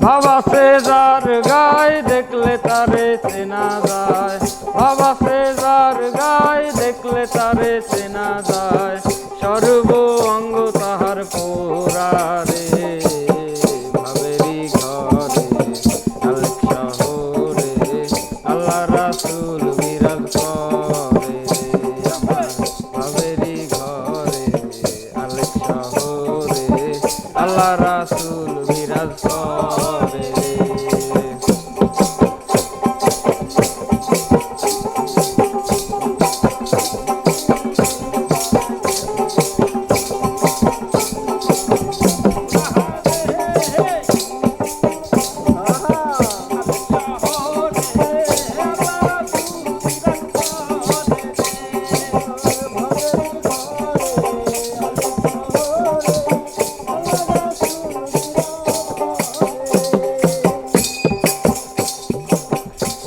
ভাবা সে যার গায়ে দেখলে তারে চেনা যায়, ভাবা সে যার গায়ে দেখলে তারে চেনা যায়, সর্ব অঙ্গ তাহার পোড়া রে, ভাবেরি ঘরে আলেক শহরে আল্লাহ রাসূল বিরাজ করে, আমার ভাবেরি ঘরে আলেক শহরে আল্লাহ রাসূল বিরাজ করে।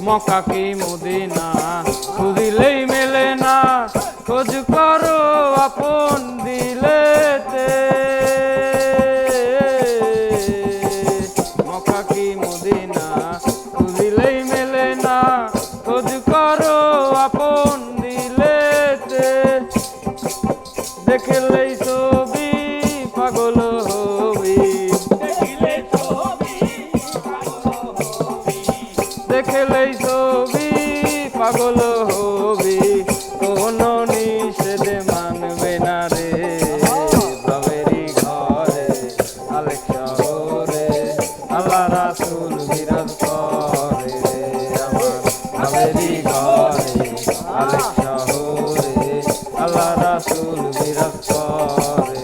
মক্কা কি মদিনা খুঁজিলেই মেলে না, খোঁজ করো আপন দিলেতে, মক্কা কি মদিনা খুঁজিলেই মেলে না, খোঁজ করো আপন দিলেতে, দেখলেই ছবি পাগল হবি, দেখলেই ছবি পাগল হবি, কোনো নিষেধ মানবে না রে, ভাবেরি ঘরে আলেক শহরে আল্লাহ রাসূল বিরাজ করে, আমার ভাবেরি ঘরে আলেক শহরে আল্লাহ রাসূল বিরাজ করে।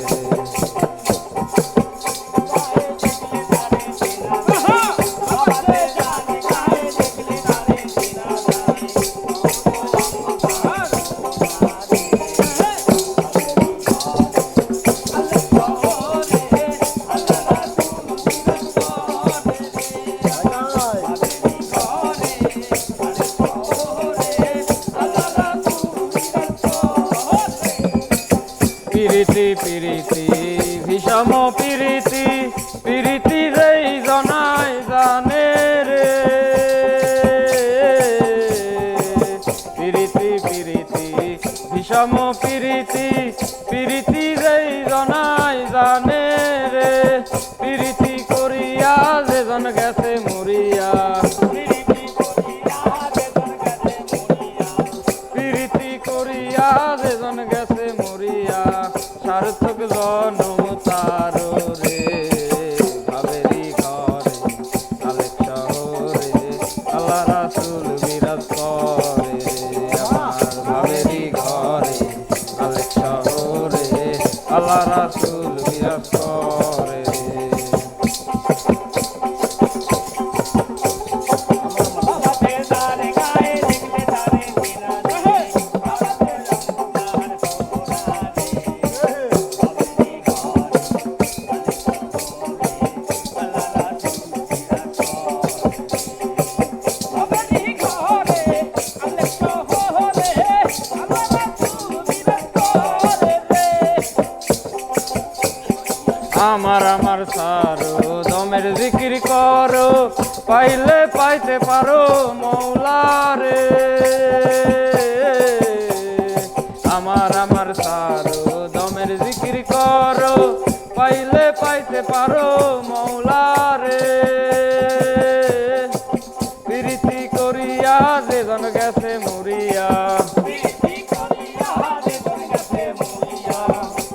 পিরিতি পিরিতি ভীষম পিরিতি, পিরিতি যেই জনায় জানে রে, পিরিতি পিরিতি ভীষম পিরিতি, পিরিতি যেই জনায় জানে রে, পিরিতি করিয়া যেজন গেছে মরিয়া, পিরিতি করিয়া যেজন গেছে মরিয়া, সার্থক জনম তার রে, ভাবেরি ঘরে আলেক শহরে আল্লাহ রাসূল বিরাজ করে, আমার ভাবেরি ঘরে আলেক শহরে আল্লাহ রাসূল বিরাজ করে। আমার আমার সারো দমের জিকির করো, পাইলে পাইতে পারো মৌলা রে, আমার আমার সারো দমের জিকির করো, পাইলে পাইতে পারো মৌলা রে, প্রীতি করিয়া যেজন গেছে মরিয়া,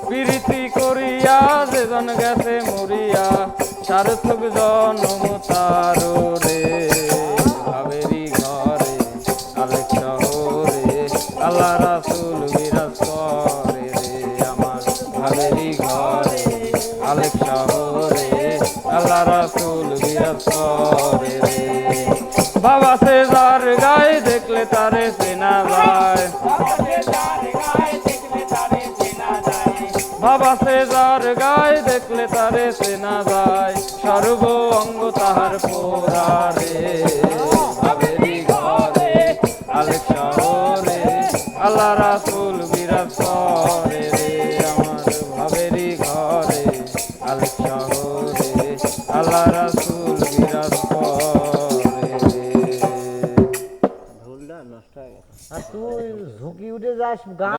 প্রীতি করিয়া যেজন গেছে মরিয়া, সার্থক জনম তার রে, ভাবেরি ঘরে আলেক শহরে আল্লাহ রাসূল বিরাজ করে রে, আমার ভাবেরি ঘরে আলেক শহরে আল্লাহ রাসূল বিরাজ করে রে। বাবা সে যার গায়ে দেখলে তারে চেনা যায়, বাবা সে যার গায়ে দেখলে তারে চেনা যায়, সর্ব অঙ্গ তাহার পোড়া রে, ভাবেরি ঘরে আলেক শহরে আল্লাহ রাসূল বিরাজ করে রে, আমার ভাবেরি ঘরে আলেক শহরে আল্লাহ রাসূল বিরাজ করে। আর তুই ঝুঁকি উঠে যাস গান